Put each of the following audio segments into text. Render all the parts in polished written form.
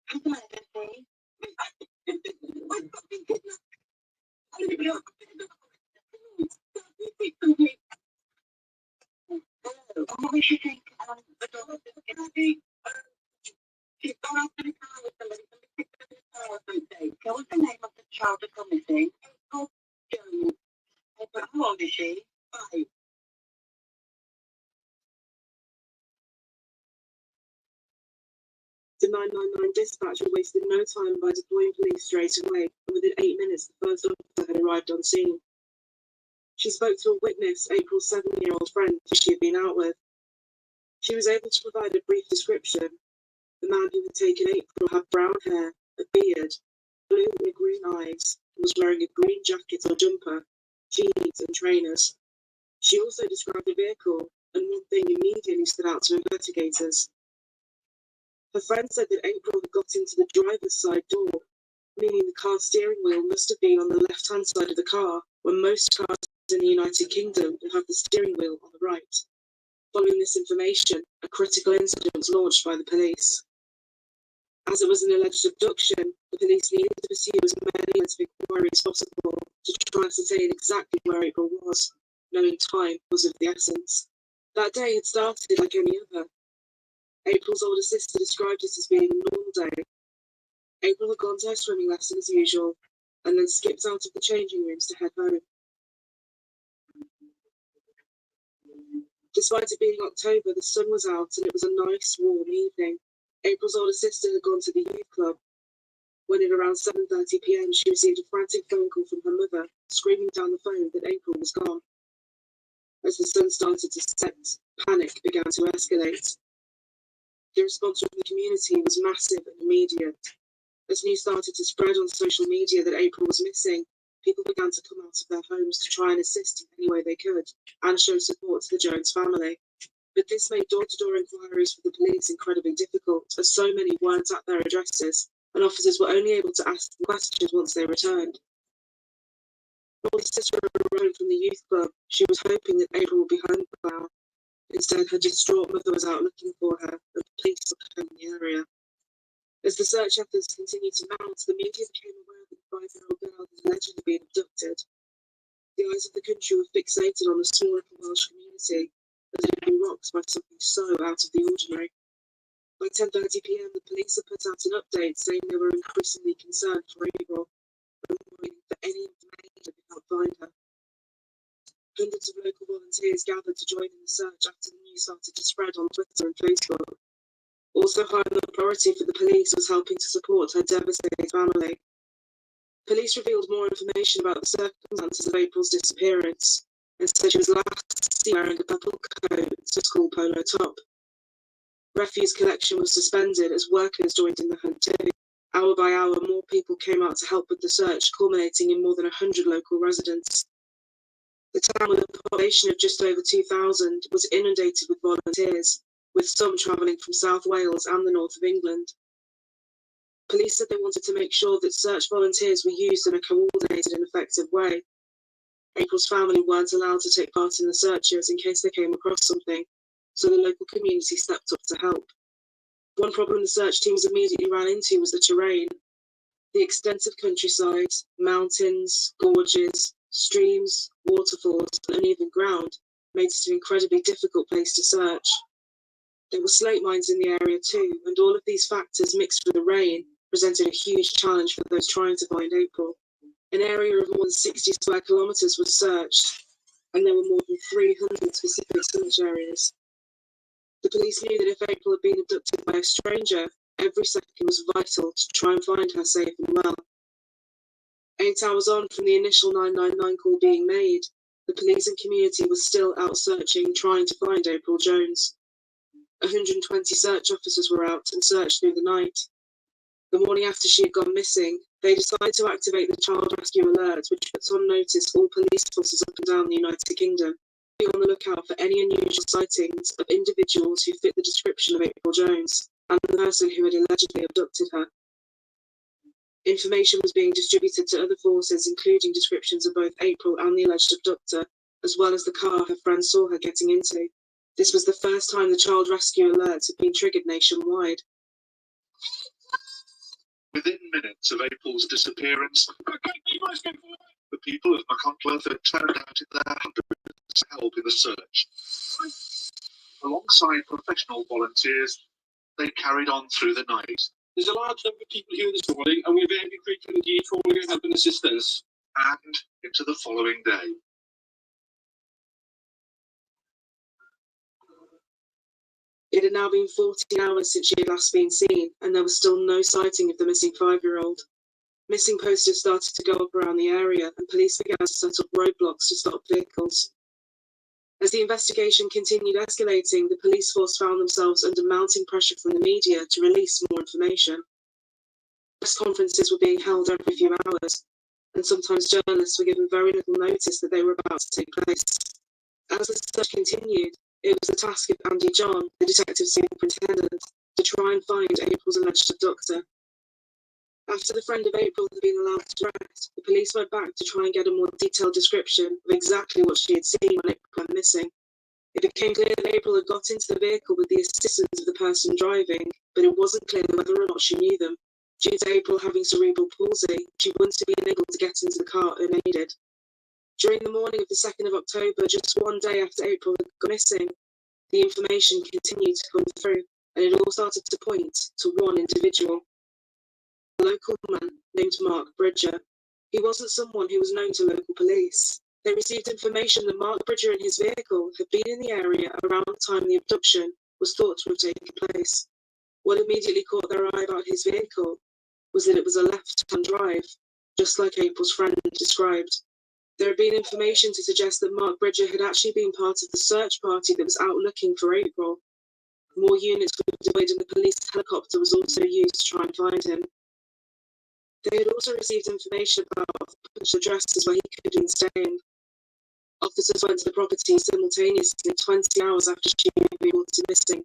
What's the name of the child that's gone missing? How old is she? 5. The 999 dispatcher wasted no time by deploying police straight away, and within 8 minutes the first officer had arrived on scene. She spoke to a witness, April's 7-year-old friend who she had been out with. She was able to provide a brief description. The man who had taken April had brown hair, a beard, blue and green eyes, and was wearing a green jacket or jumper, jeans and trainers. She also described the vehicle, and one thing immediately stood out to investigators. Her friend said that April had got into the driver's side door, meaning the car's steering wheel must have been on the left-hand side of the car, when most cars in the United Kingdom will have the steering wheel on the right. Following this information, a critical incident was launched by the police. As it was an alleged abduction, the police needed to pursue as many lines of inquiry as possible to try and ascertain exactly where April was, knowing time was of the essence. That day had started like any other. April's older sister described it as being a normal day. April had gone to her swimming lesson as usual, and then skipped out of the changing rooms to head home. Despite it being October, the sun was out and it was a nice, warm evening. April's older sister had gone to the youth club, when at around 7:30 p.m. she received a frantic phone call from her mother, screaming down the phone that April was gone. As the sun started to set, panic began to escalate. The response from the community was massive and immediate. As news started to spread on social media that April was missing, people began to come out of their homes to try and assist in any way they could and show support to the Jones family. But this made door-to-door inquiries for the police incredibly difficult, as so many weren't at their addresses, and officers were only able to ask them questions once they returned. When the sister arrived from the youth club, she was hoping that April would be home now. Instead, her distraught mother was out looking for her, and police were in the area. As the search efforts continued to mount, the media became aware that the 5-year-old girl had allegedly been abducted. The eyes of the country were fixated on the small little Welsh community, as it had been rocked by something so out of the ordinary. By 10:30 p.m, the police had put out an update saying they were increasingly concerned for April, and waiting for any information they could help find her. Hundreds of local volunteers gathered to join in the search after the news started to spread on Twitter and Facebook. Also high on the priority for the police was helping to support her devastated family. Police revealed more information about the circumstances of April's disappearance, and said she was last seen wearing a purple coat and a school polo top. Refuse collection was suspended as workers joined in the hunt too. Hour by hour, more people came out to help with the search, culminating in more than 100 local residents. The town, with a population of just over 2,000, was inundated with volunteers, with some travelling from South Wales and the north of England. Police said they wanted to make sure that search volunteers were used in a coordinated and effective way. April's family weren't allowed to take part in the searches in case they came across something, so the local community stepped up to help. One problem the search teams immediately ran into was the terrain. The extensive countryside, mountains, gorges, streams, waterfalls, and uneven ground made it an incredibly difficult place to search. There were slate mines in the area too, and all of these factors mixed with the rain presented a huge challenge for those trying to find April. An area of more than 60 square kilometres was searched, and there were more than 300 specific search areas. The police knew that if April had been abducted by a stranger, every second was vital to try and find her safe and well. 8 hours on from the initial 999 call being made, the police and community were still out searching, trying to find April Jones. 120 search officers were out and searched through the night. The morning after she had gone missing, they decided to activate the Child Rescue Alert, which puts on notice all police forces up and down the United Kingdom. Be on the lookout for any unusual sightings of individuals who fit the description of April Jones and the person who had allegedly abducted her. Information was being distributed to other forces, including descriptions of both April and the alleged abductor, as well as the car her friend saw her getting into. This was the first time the Child Rescue Alert had been triggered nationwide. Within minutes of April's disappearance, the people of Machynlleth had turned out in their hundreds to help in the search. Alongside professional volunteers, they carried on through the night. There's a large number of people here this morning, and we're very grateful indeed for all your help and assistance. And into the following day. It had now been 14 hours since she had last been seen, and there was still no sighting of the missing 5-year-old. Missing posters started to go up around the area, and police began to set up roadblocks to stop vehicles. As the investigation continued escalating, the police force found themselves under mounting pressure from the media to release more information. Press conferences were being held every few hours, and sometimes journalists were given very little notice that they were about to take place. As the search continued, it was the task of Andy John, the detective superintendent, to try and find April's alleged abductor. After the friend of April had been allowed to rest, the police went back to try and get a more detailed description of exactly what she had seen when April went missing. It became clear that April had got into the vehicle with the assistance of the person driving, but it wasn't clear whether or not she knew them. Due to April having cerebral palsy, she wouldn't have been able to get into the car unaided. During the morning of the 2nd of October, just one day after April had gone missing, the information continued to come through, and it all started to point to one individual. A local man named Mark Bridger. He wasn't someone who was known to local police. They received information that Mark Bridger and his vehicle had been in the area around the time the abduction was thought to have taken place. What immediately caught their eye about his vehicle was that it was a left-hand drive, just like April's friend described. There had been information to suggest that Mark Bridger had actually been part of the search party that was out looking for April. More units were deployed and the police helicopter was also used to try and find him. They had also received information about the potential addresses where he could have been staying. Officers went to the property simultaneously 20 hours after she had been reported missing,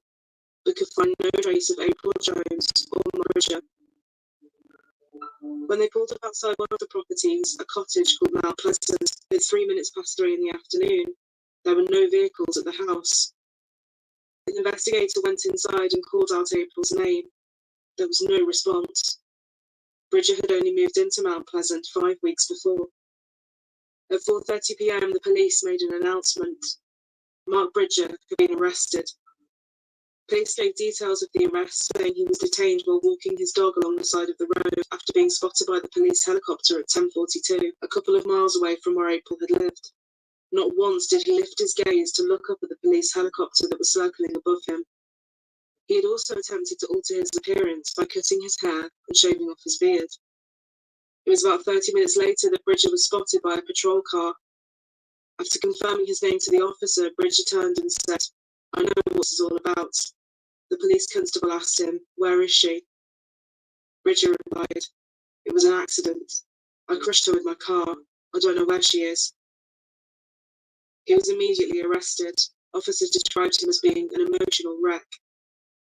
but could find no trace of April Jones or Mark Bridger. When they pulled up outside one of the properties, a cottage called Mount Pleasant, at 3 minutes past 3 in the afternoon, there were no vehicles at the house. An investigator went inside and called out April's name. There was no response. Bridger had only moved into Mount Pleasant 5 weeks before. At 4:30 p.m, the police made an announcement. Mark Bridger had been arrested. Police gave details of the arrest, saying he was detained while walking his dog along the side of the road after being spotted by the police helicopter at 10:42, a couple of miles away from where April had lived. Not once did he lift his gaze to look up at the police helicopter that was circling above him. He had also attempted to alter his appearance by cutting his hair and shaving off his beard. It was about 30 minutes later that Bridger was spotted by a patrol car. After confirming his name to the officer, Bridger turned and said, "I know what this is all about." The police constable asked him, "Where is she?" Bridger replied, "It was an accident. I crushed her with my car. I don't know where she is." He was immediately arrested. Officers described him as being an emotional wreck.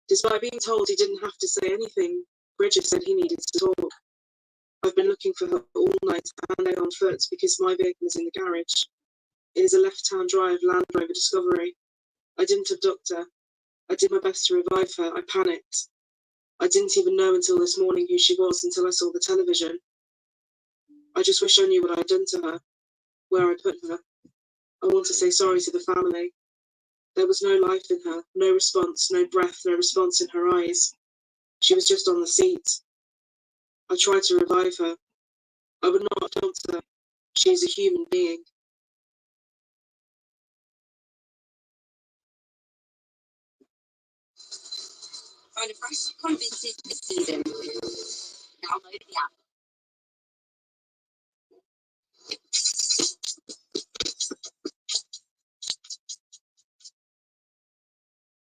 Despite being told he didn't have to say anything, Bridger said he needed to talk. "I've been looking for her all night and day on foot because my vehicle is in the garage. It is a left-hand drive Land Rover Discovery. I didn't abduct her. I did my best to revive her. I panicked. I didn't even know until this morning who she was until I saw the television. I just wish I knew what I'd done to her, where I put her. I want to say sorry to the family. There was no life in her, no response, no breath, no response in her eyes. She was just on the seat. I tried to revive her. I would not abduct her. She is a human being." Find a fresh convincing this season. Download the app.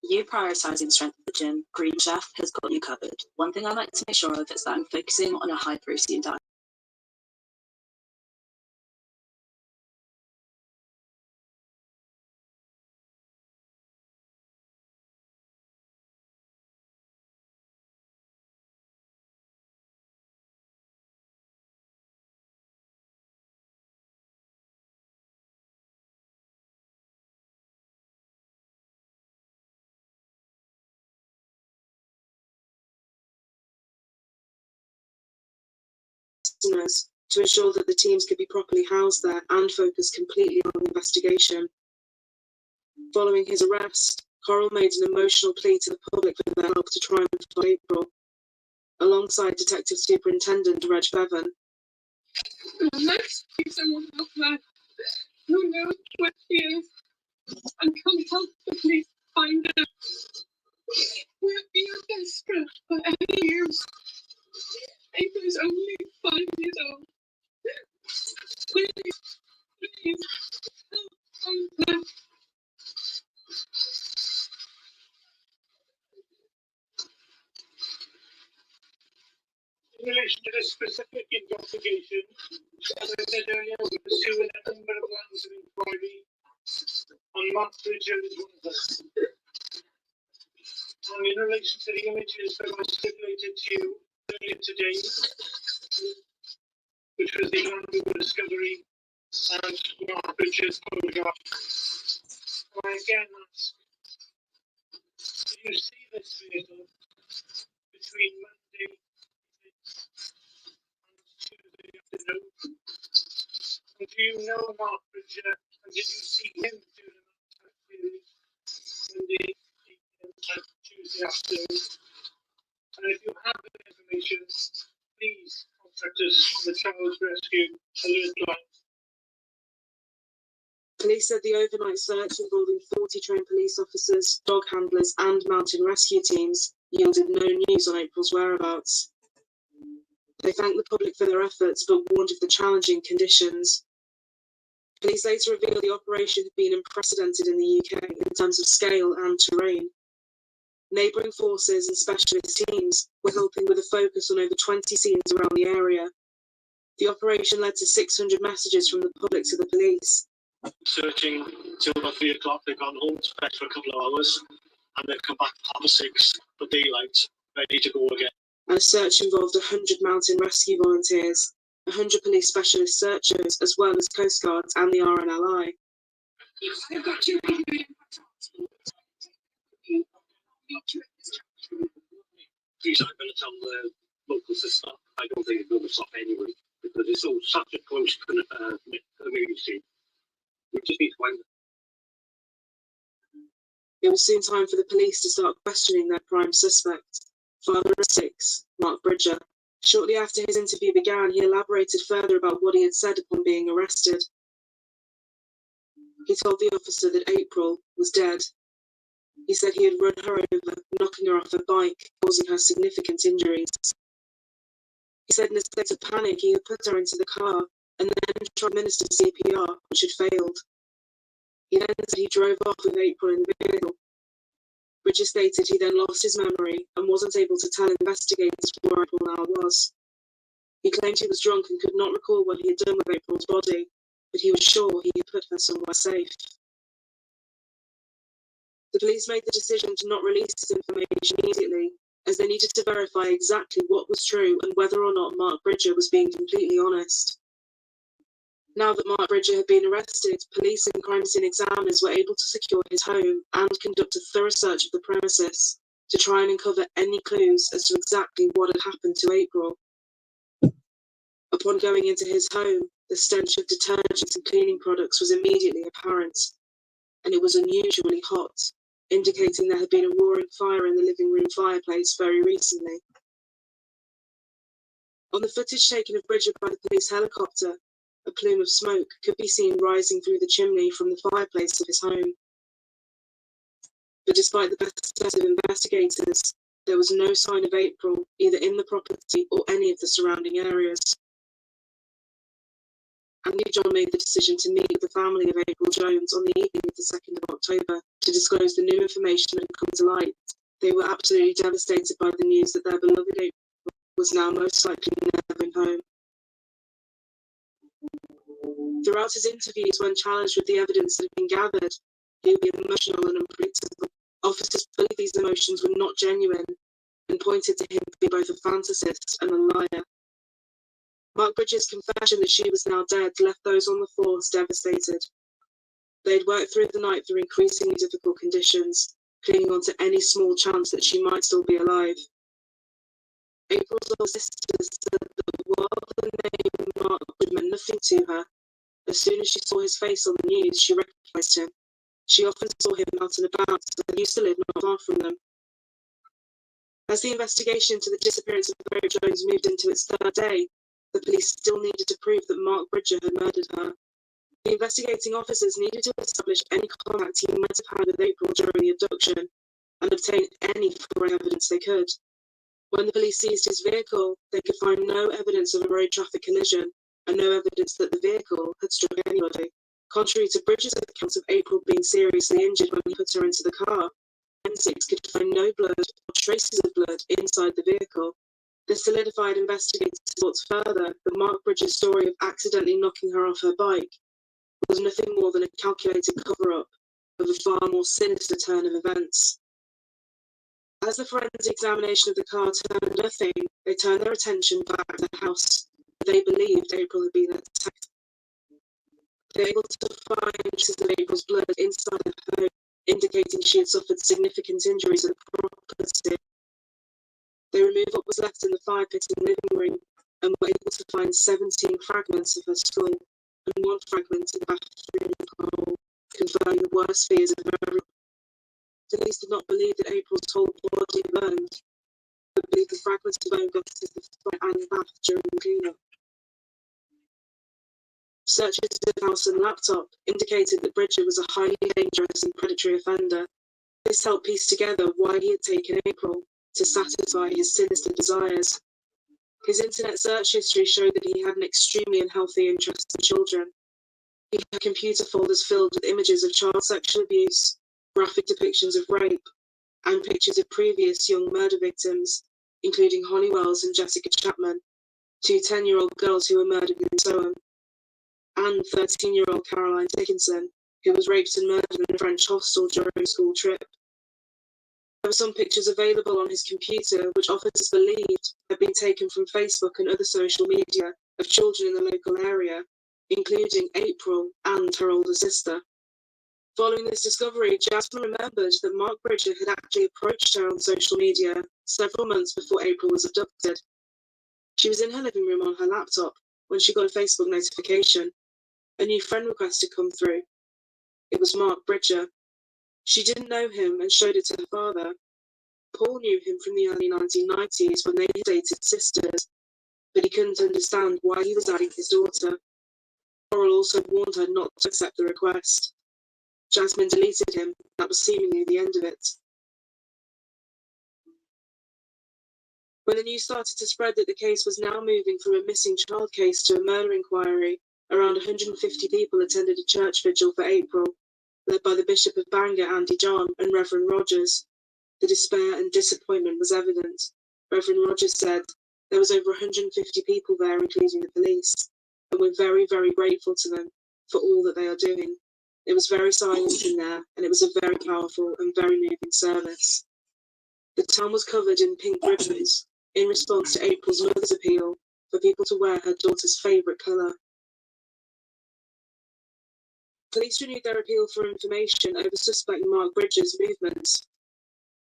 You prioritising strength at the gym, Green Chef has got you covered. One thing I like to make sure of is that I'm focusing on a high protein diet. prisoners to ensure that the teams could be properly housed there and focus completely on the investigation. Following his arrest, Coral made an emotional plea to the public for their help to try and find April, alongside Detective Superintendent Reg Bevan. Let's keep someone out there who knows where she is and can help the police find her. We're being desperate for any use. April is only 5 years old. Please, please, help find her. In relation to this specific investigation, as I said earlier, we're pursuing a number of lines of inquiry, and Mark Bridger is one of them. And in relation to the images that I stipulated to you earlier today, which was the Andrew discovery and Mark Bridger's photograph, I again ask, did you see this vehicle between Monday Tuesday afternoon? And do you know Mark Bridger? And did you see him during that period, Monday evening and Tuesday afternoon? And if you have the information, please contact us on the Child Rescue Alert Line. Police said the overnight search involving 40 trained police officers, dog handlers and mountain rescue teams yielded no news on April's whereabouts. They thanked the public for their efforts but warned of the challenging conditions. Police later revealed the operation had been unprecedented in the UK in terms of scale and terrain. Neighbouring forces and specialist teams were helping with a focus on over 20 scenes around the area. The operation led to 600 messages from the public to the police. Searching till about 3 o'clock. They've gone home to bed for a couple of hours, and they've come back at 6:30 for daylight, ready to go again. And the search involved 100 mountain rescue volunteers, 100 police specialist searchers, as well as Coast Guards and the RNLI. I've got you in the Please, I'm going to tell the locals to stop. I don't think it's going to stop anyway, because it's all such a close community. We just need to find them. It was soon time for the police to start questioning their prime suspect, father of 6, Mark Bridger. Shortly after his interview began, he elaborated further about what he had said upon being arrested. He told the officer that April was dead. He said he had run her over, knocking her off her bike, causing her significant injuries. He said in a state of panic he had put her into the car and then tried to administer CPR, which had failed. He then said he drove off with April in the vehicle. Bridger stated he then lost his memory and wasn't able to tell investigators where April now was. He claimed he was drunk and could not recall what he had done with April's body, but he was sure he had put her somewhere safe. The police made the decision to not release this information immediately, as they needed to verify exactly what was true and whether or not Mark Bridger was being completely honest. Now that Mark Bridger had been arrested, police and crime scene examiners were able to secure his home and conduct a thorough search of the premises to try and uncover any clues as to exactly what had happened to April. Upon going into his home, the stench of detergents and cleaning products was immediately apparent, and it was unusually hot, indicating there had been a roaring fire in the living room fireplace very recently. On the footage taken of Bridger by the police helicopter, a plume of smoke could be seen rising through the chimney from the fireplace of his home. But despite the best efforts of investigators, there was no sign of April either in the property or any of the surrounding areas. Andy John made the decision to meet with the family of April Jones on the evening of the 2nd of October to disclose the new information that had come to light. They were absolutely devastated by the news that their beloved April was now most likely never home. Throughout his interviews, when challenged with the evidence that had been gathered, he would be emotional and unpredictable. Officers believed these emotions were not genuine and pointed to him being both a fantasist and a liar. Mark Bridger's confession that she was now dead left those on the force devastated. They had worked through the night through increasingly difficult conditions, clinging on to any small chance that she might still be alive. April's older sister said that while the name Mark meant nothing to her, as soon as she saw his face on the news, she recognised him. She often saw him out and about, and he used to live not far from them. As the investigation into the disappearance of Mary Jones moved into its third day, the police still needed to prove that Mark Bridger had murdered her. The investigating officers needed to establish any contact he might have had with April during the abduction and obtain any foreign evidence they could. When the police seized his vehicle, they could find no evidence of a road traffic collision and no evidence that the vehicle had struck anybody. Contrary to Bridger's accounts of April being seriously injured when he put her into the car, forensics could find no blood or traces of blood inside the vehicle. This solidified investigators' thoughts further that Mark Bridger's story of accidentally knocking her off her bike was nothing more than a calculated cover-up of a far more sinister turn of events. As the forensic examination of the car turned nothing, they turned their attention back to the house where they believed April had been attacked. They were able to find traces of April's blood inside the home, indicating she had suffered significant injuries at the property. They removed what was left in the fire pit in the living room and were able to find 17 fragments of her skull and one fragment in the bathroom hole, confirming the worst fears of everyone. Police did not believe that April's whole body burned, but believed the fragments of bone got into the front and bath during the cleanup. Searches of the house and laptop indicated that Bridger was a highly dangerous and predatory offender. This helped piece together why he had taken April to satisfy his sinister desires. His internet search history showed that he had an extremely unhealthy interest in children. He had computer folders filled with images of child sexual abuse, graphic depictions of rape, and pictures of previous young murder victims, including Holly Wells and Jessica Chapman, two 10-year-old girls who were murdered in Soham, and 13-year-old Caroline Dickinson, who was raped and murdered in a French hostel during a school trip. There were some pictures available on his computer which officers believed had been taken from Facebook and other social media of children in the local area, including April and her older sister. Following this discovery, Jasmine remembered that Mark Bridger had actually approached her on social media several months before April was abducted. She was in her living room on her laptop when she got a Facebook notification. A new friend request had come through. It was Mark Bridger. She didn't know him and showed it to her father. Paul knew him from the early 1990s when they dated sisters, but he couldn't understand why he was dating his daughter. Coral also warned her not to accept the request. Jasmine deleted him. That was seemingly the end of it. When the news started to spread that the case was now moving from a missing child case to a murder inquiry, around 150 people attended a church vigil for April, led by the Bishop of Bangor, Andy John, and Reverend Rogers. The despair and disappointment was evident. Reverend Rogers said, "There was over 150 people there, including the police, and we're very, very grateful to them for all that they are doing. It was very silent in there, and it was a very powerful and very moving service." The town was covered in pink ribbons in response to April's mother's appeal for people to wear her daughter's favourite colour. Police renewed their appeal for information over suspect Mark Bridger's movements.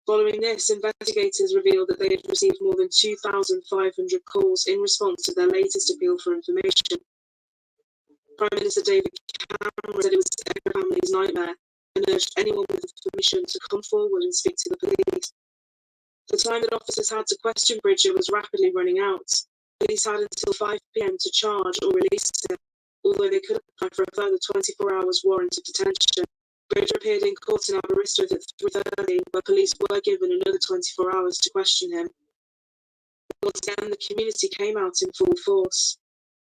Following this, investigators revealed that they had received more than 2,500 calls in response to their latest appeal for information. Prime Minister David Cameron said it was every family's nightmare and urged anyone with information to come forward and speak to the police. The time that officers had to question Bridger was rapidly running out. Police had until 5 p.m. to charge or release him, although they could apply for a further 24 hours warrant of detention. Bridger appeared in court in Aberystwyth at 3:30, where police were given another 24 hours to question him. Once again, the community came out in full force.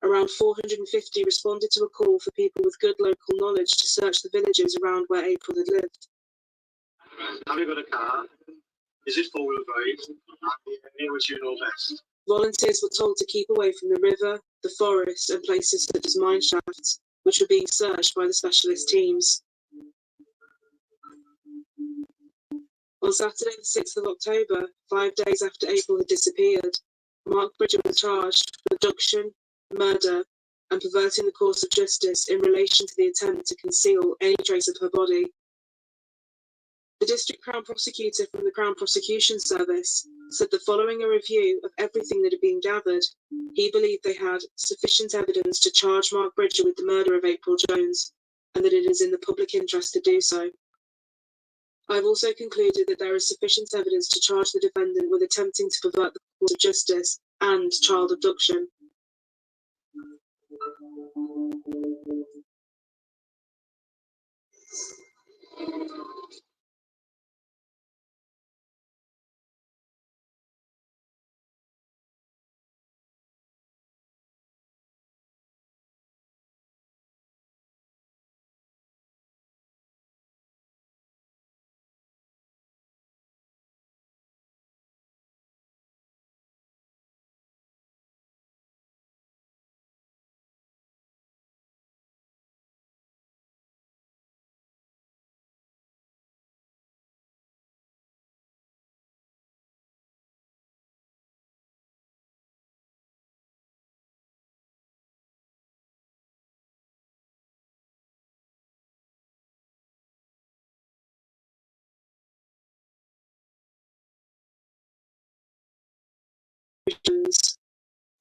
Around 450 responded to a call for people with good local knowledge to search the villages around where April had lived. Have you got a car? Is it four-wheel drive? Here which you know best. Volunteers were told to keep away from the river, the forest, and places such as mine shafts, which were being searched by the specialist teams. On Saturday, the 6th of October, 5 days after April had disappeared, Mark Bridger was charged with abduction, murder, and perverting the course of justice in relation to the attempt to conceal any trace of her body. The District Crown Prosecutor from the Crown Prosecution Service said that following a review of everything that had been gathered, he believed they had sufficient evidence to charge Mark Bridger with the murder of April Jones, and that it is in the public interest to do so. I have also concluded that there is sufficient evidence to charge the defendant with attempting to pervert the course of justice and child abduction.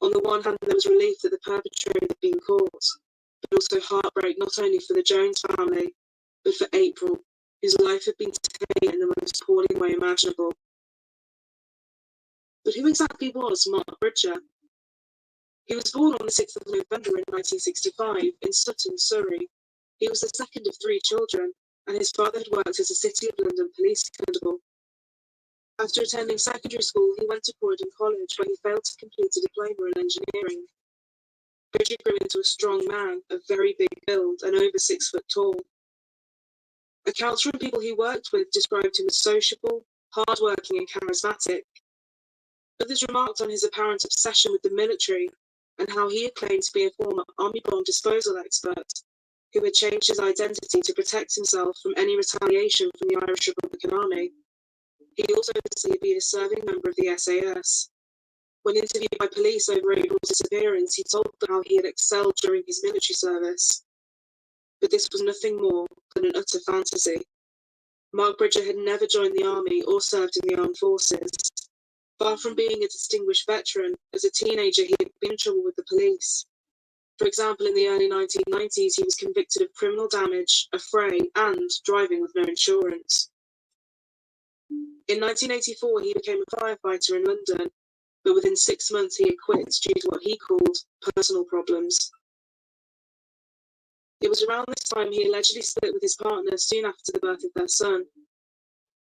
On the one hand, there was relief that the perpetrator had been caught, but also heartbreak not only for the Jones family, but for April, whose life had been taken in the most appalling way imaginable. But who exactly was Mark Bridger? He was born on the 6th of November in 1965 in Sutton, Surrey. He was the second of 3 children, and his father had worked as a City of London police constable. After attending secondary school, he went to Croydon College, where he failed to complete a diploma in engineering. Bridger grew into a strong man, of very big build and over 6 foot tall. Accounts from people he worked with described him as sociable, hard-working and charismatic. Others remarked on his apparent obsession with the military and how he had claimed to be a former army bomb disposal expert who had changed his identity to protect himself from any retaliation from the Irish Republican Army. He also said he had been a serving member of the SAS. When interviewed by police over April's disappearance, he told them how he had excelled during his military service. But this was nothing more than an utter fantasy. Mark Bridger had never joined the army or served in the armed forces. Far from being a distinguished veteran, as a teenager he had been in trouble with the police. For example, in the early 1990s, he was convicted of criminal damage, affray, and driving with no insurance. In 1984, he became a firefighter in London, but within 6 months he had quit due to what he called personal problems. It was around this time he allegedly split with his partner soon after the birth of their son.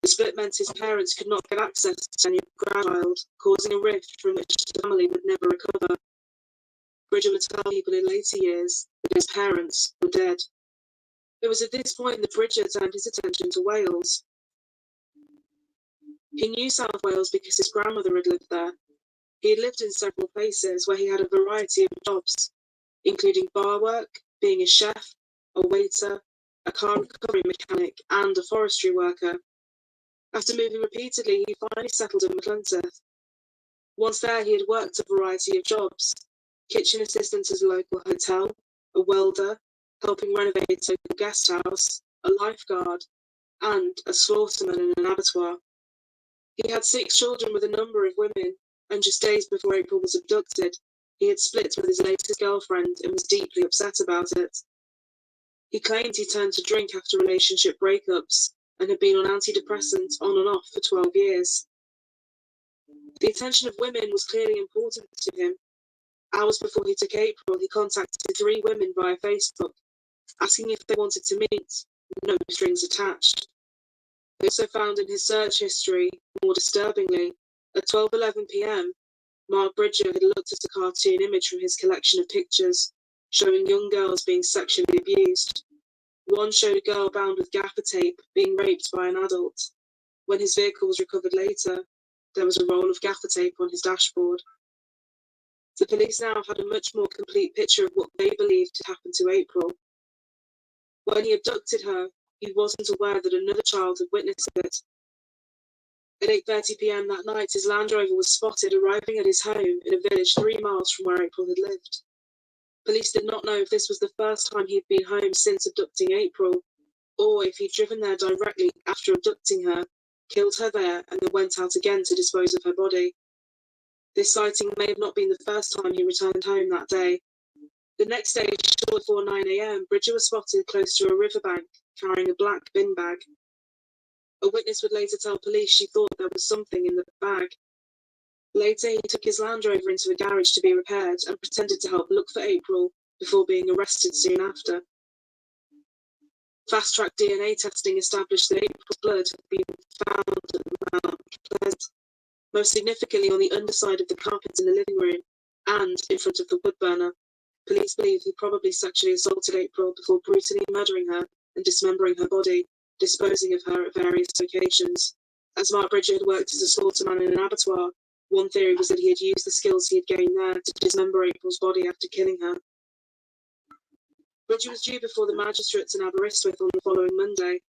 The split meant his parents could not get access to any grandchild, causing a rift from which the family would never recover. Bridger would tell people in later years that his parents were dead. It was at this point that Bridger turned his attention to Wales. He knew South Wales because his grandmother had lived there. He had lived in several places where he had a variety of jobs, including bar work, being a chef, a waiter, a car recovery mechanic, and a forestry worker. After moving repeatedly, he finally settled in Machynlleth. Once there, he had worked a variety of jobs: kitchen assistant at a local hotel, a welder, helping renovate a local guest house, a lifeguard, and a slaughterman in an abattoir. He had 6 children with a number of women, and just days before April was abducted, he had split with his latest girlfriend and was deeply upset about it. He claimed he turned to drink after relationship breakups and had been on antidepressants on and off for 12 years. The attention of women was clearly important to him. Hours before he took April, he contacted 3 women via Facebook, asking if they wanted to meet, no strings attached. They also found in his search history, more disturbingly, at 12:11 p.m, Mark Bridger had looked at a cartoon image from his collection of pictures, showing young girls being sexually abused. One showed a girl bound with gaffer tape being raped by an adult. When his vehicle was recovered later, there was a roll of gaffer tape on his dashboard. The police now had a much more complete picture of what they believed had happened to April. When he abducted her, he wasn't aware that another child had witnessed it. At 8:30 p.m. that night, his Land Rover was spotted arriving at his home in a village 3 miles from where April had lived. Police did not know if this was the first time he had been home since abducting April, or if he'd driven there directly after abducting her, killed her there, and then went out again to dispose of her body. This sighting may have not been the first time he returned home that day. The next day, shortly before 9 a.m., Bridger was spotted close to a riverbank, carrying a black bin bag. A witness would later tell police she thought there was something in the bag. Later, he took his Land Rover into a garage to be repaired and pretended to help look for April before being arrested soon after. Fast-track DNA testing established that April's blood had been found at Mount Pleasant, most significantly on the underside of the carpet in the living room and in front of the wood burner. Police believe he probably sexually assaulted April before brutally murdering her and dismembering her body, disposing of her at various locations. As Mark Bridger had worked as a slaughterman in an abattoir, one theory was that he had used the skills he had gained there to dismember April's body after killing her. Bridger was due before the magistrates in Aberystwyth on the following Monday.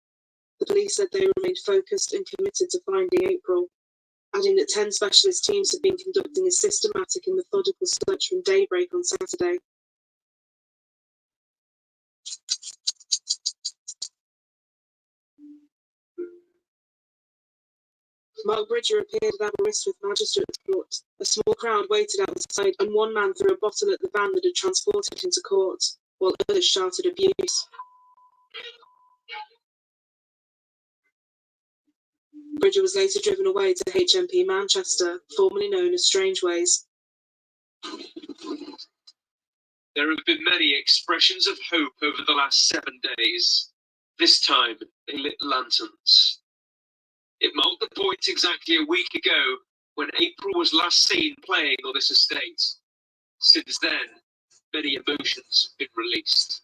The police said they remained focused and committed to finding April, adding that 10 specialist teams had been conducting a systematic and methodical search from daybreak on Saturday. Mark Bridger appeared at Aberystwyth Magistrates Court. A small crowd waited outside, and one man threw a bottle at the van that had transported him to court, while others shouted abuse. Bridger was later driven away to HMP Manchester, formerly known as Strangeways. There have been many expressions of hope over the last 7 days. This time, they lit lanterns. It marked the point exactly a week ago when April was last seen playing on this estate. Since then, many emotions have been released.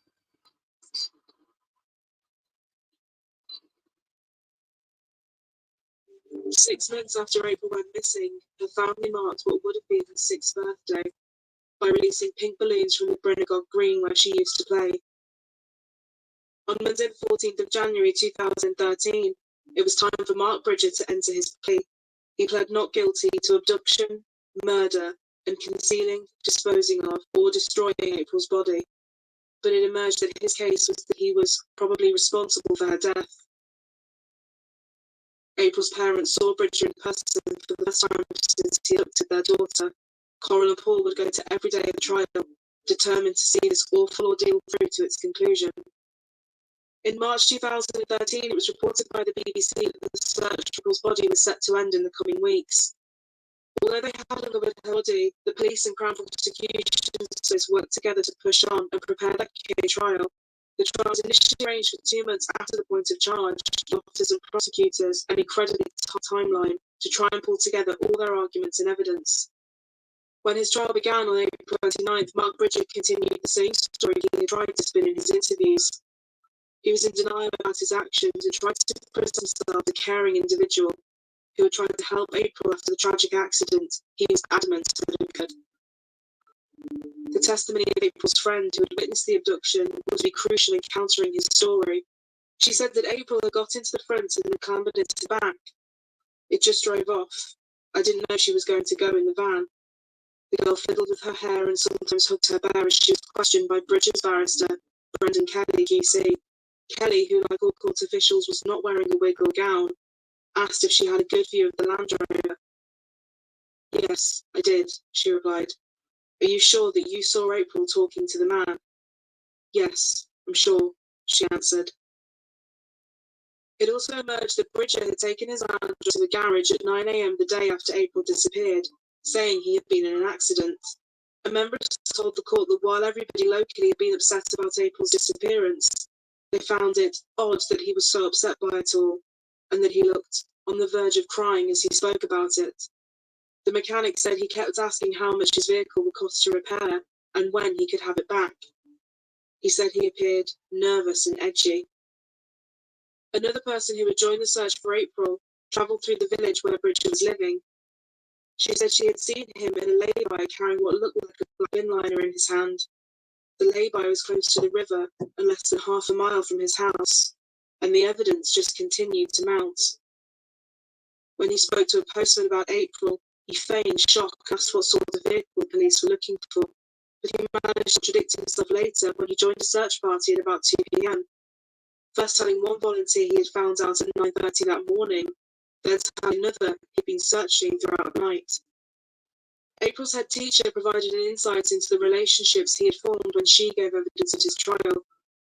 Six months after April went missing, her family marked what would have been her 6th birthday by releasing pink balloons from the Brynagog Green where she used to play. On Monday the 14th of January 2013, it was time for Mark Bridger to enter his plea. He pled not guilty to abduction, murder, and concealing, disposing of, or destroying April's body. But it emerged that his case was that he was probably responsible for her death. April's parents saw Bridger in person for the first time since he abducted their daughter. Coroner Paul would go to every day of the trial, determined to see this awful ordeal through to its conclusion. In March 2013, it was reported by the BBC that the search for April's body was set to end in the coming weeks. Although they had uncovered her body, the police and Crown prosecution worked together to push on and prepare that case trial. The trial was initially arranged for 2 months after the point of charge, doctors and prosecutors an incredibly tight timeline to try and pull together all their arguments and evidence. When his trial began on April 29th, Mark Bridger continued the same story he had tried to spin in his interviews. He was in denial about his actions and tried to present himself as a caring individual who had tried to help April after the tragic accident he was adamant had occurred. The testimony of April's friend who had witnessed the abduction would be crucial in countering his story. She said that April had got into the front and then clambered into the back. It just drove off. I didn't know she was going to go in the van. The girl fiddled with her hair and sometimes hugged her bear as she was questioned by Bridger's barrister, Brendan Kelly, GC. Kelly, who like all court officials was not wearing a wig or gown, asked if she had a good view of the Land Rover. Yes, I did, she replied. Are you sure that you saw April talking to the man? Yes, I'm sure, she answered. It also emerged that Bridger had taken his Land Rover to the garage at 9 a.m. the day after April disappeared, saying he had been in an accident. A member told the court that while everybody locally had been upset about April's disappearance, they found it odd that he was so upset by it all, and that he looked on the verge of crying as he spoke about it. The mechanic said he kept asking how much his vehicle would cost to repair and when he could have it back. He said he appeared nervous and edgy. Another person who had joined the search for April travelled through the village where Bridger was living. She said she had seen him in a lay-by carrying what looked like a black bin liner in his hand. The lay-by was close to the river and less than half a mile from his house, and the evidence just continued to mount. When he spoke to a postman about April, he feigned shock and asked what sort of vehicle the police were looking for, but he managed to contradict himself later when he joined a search party at about 2 p.m. first telling one volunteer he had found out at 9:30 that morning, then telling another he'd been searching throughout the night. April's head teacher provided an insight into the relationships he had formed when she gave evidence at his trial.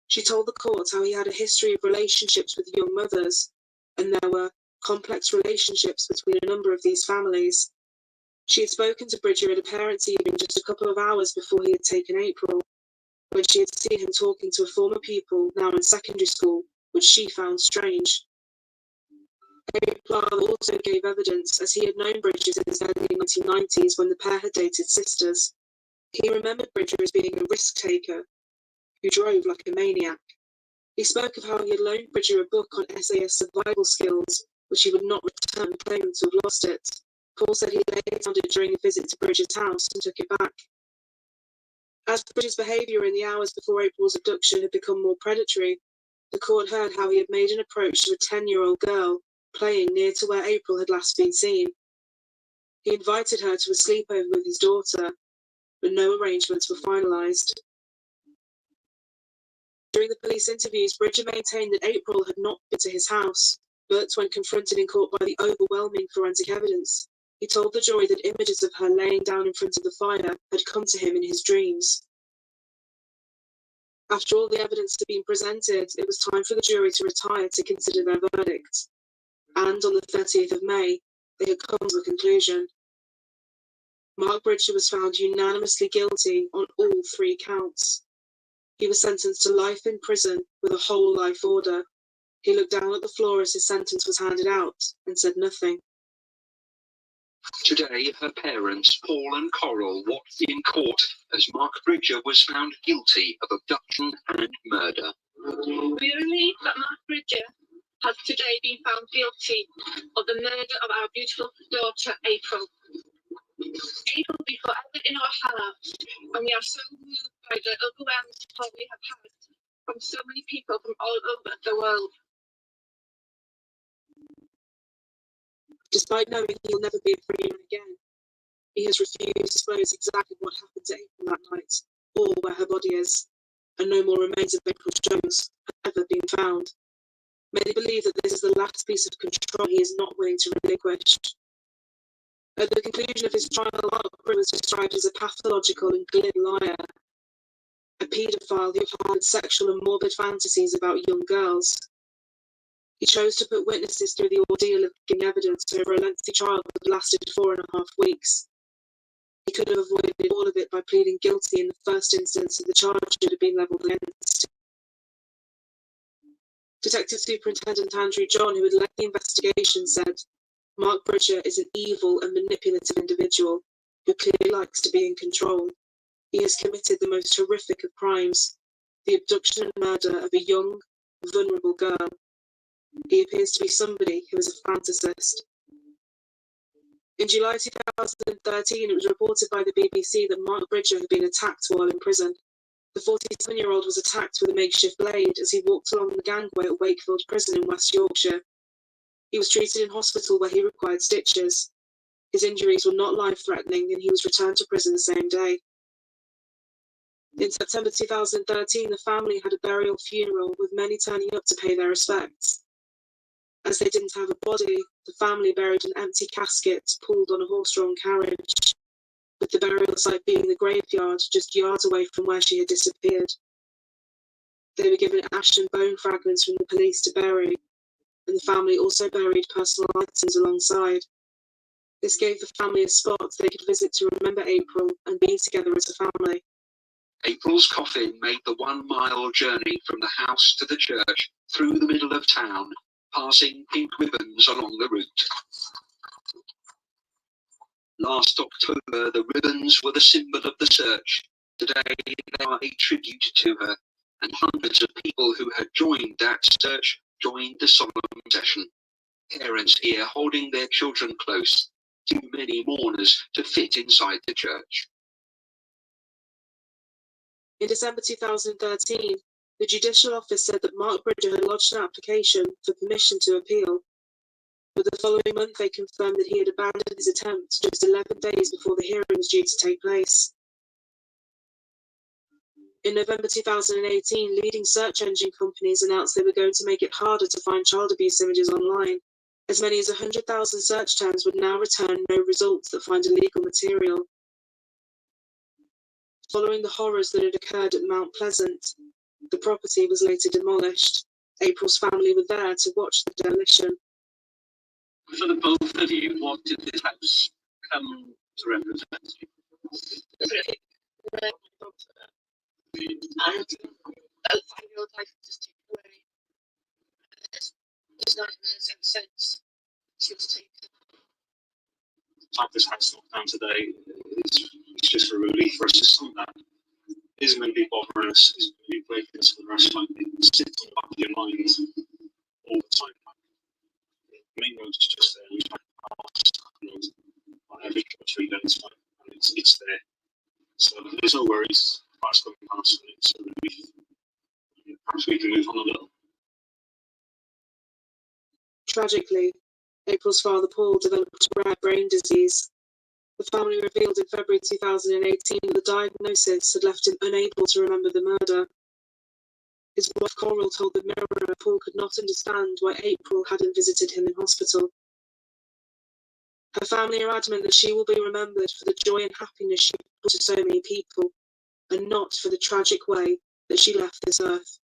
She told the court how he had a history of relationships with young mothers, and there were complex relationships between a number of these families. She had spoken to Bridger at a parents' evening just a couple of hours before he had taken April, when she had seen him talking to a former pupil now in secondary school, which she found strange. April also gave evidence, as he had known Bridger since the early 1990s when the pair had dated sisters. He remembered Bridger as being a risk-taker who drove like a maniac. He spoke of how he had loaned Bridger a book on SAS survival skills, which he would not return, claiming to have lost it. Paul said he later found it during a visit to Bridger's house and took it back. As Bridger's behaviour in the hours before April's abduction had become more predatory, the court heard how he had made an approach to a 10-year-old girl playing near to where April had last been seen. He invited her to a sleepover with his daughter, but no arrangements were finalised. During the police interviews, Bridger maintained that April had not been to his house, but when confronted in court by the overwhelming forensic evidence, he told the jury that images of her laying down in front of the fire had come to him in his dreams. After all the evidence had been presented, it was time for the jury to retire to consider their verdict. And on the 30th of May, they had come to a conclusion. Mark Bridger was found unanimously guilty on all 3 counts. He was sentenced to life in prison with a whole life order. He looked down at the floor as his sentence was handed out and said nothing. Today, her parents, Paul and Coral, watched in court as Mark Bridger was found guilty of abduction and murder. We are relieved that Mark Bridger has today been found guilty of the murder of our beautiful daughter, April. April will be forever in our hearts, and we are so moved by the overwhelming support we have had from so many people from all over the world. Despite knowing he'll never be a free man again, he has refused to disclose exactly what happened to April that night, or where her body is, and no more remains of April Jones have ever been found. Many believe that this is the last piece of control he is not willing to relinquish. At the conclusion of his trial, Mark Bridger was described as a pathological and glib liar, a paedophile who harbored sexual and morbid fantasies about young girls. He chose to put witnesses through the ordeal of giving evidence over a lengthy trial that lasted 4.5 weeks. He could have avoided all of it by pleading guilty in the first instance, and the charge should have been levelled against him. Detective Superintendent Andrew John, who had led the investigation, said, "Mark Bridger is an evil and manipulative individual who clearly likes to be in control. He has committed the most horrific of crimes, the abduction and murder of a young, vulnerable girl. He appears to be somebody who is a fantasist." In July 2013, it was reported by the BBC that Mark Bridger had been attacked while in prison. The 47-year-old was attacked with a makeshift blade as he walked along the gangway at Wakefield Prison in West Yorkshire. He was treated in hospital where he required stitches. His injuries were not life-threatening, and he was returned to prison the same day. In September 2013, the family had a burial funeral, with many turning up to pay their respects. As they didn't have a body, the family buried an empty casket pulled on a horse-drawn carriage, with the burial site being the graveyard just yards away from where she had disappeared. They were given ash and bone fragments from the police to bury, and the family also buried personal items alongside. This gave the family a spot they could visit to remember April and be together as a family. April's coffin made the 1-mile journey from the house to the church through the middle of town, passing pink ribbons along the route. Last October, the ribbons were the symbol of the search. Today, they are a tribute to her, and hundreds of people who had joined that search joined the solemn session. Parents here holding their children close, too many mourners to fit inside the church. In December 2013, the Judicial Office said that Mark Bridger had lodged an application for permission to appeal, but the following month they confirmed that he had abandoned his attempt just 11 days before the hearing was due to take place. In November 2018, leading search engine companies announced they were going to make it harder to find child abuse images online. As many as 100,000 search terms would now return no results that find illegal material. Following the horrors that had occurred at Mount Pleasant, the property was later demolished. April's family were there to watch the demolition. For the both of you, what did this house come to represent? A 5-year-old life just taken away. There's nightmares ever since she was taken. To have this house knocked down today, it's just a relief for us. It's something that isn't going to be bothering us, isn't going to be breaking us for the rest of the time. It sits on the back of your mind all the time. The main road is just there. We try to pass on every 2 or 3 days, and it's there. So there's no worries about us going past, and it's a relief. Perhaps we can move on a little. Tragically, April's father Paul developed rare brain disease. The family revealed in February 2018 that the diagnosis had left him unable to remember the murder. His wife Coral told the Mirror Paul could not understand why April hadn't visited him in hospital. Her family are adamant that she will be remembered for the joy and happiness she brought to so many people, and not for the tragic way that she left this earth.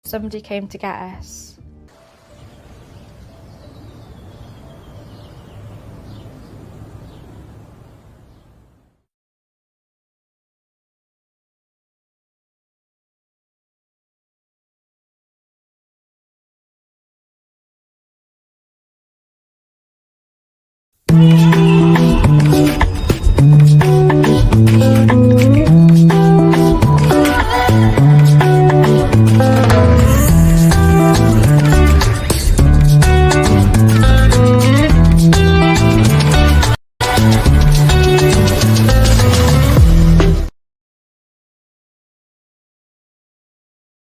Somebody came to get us.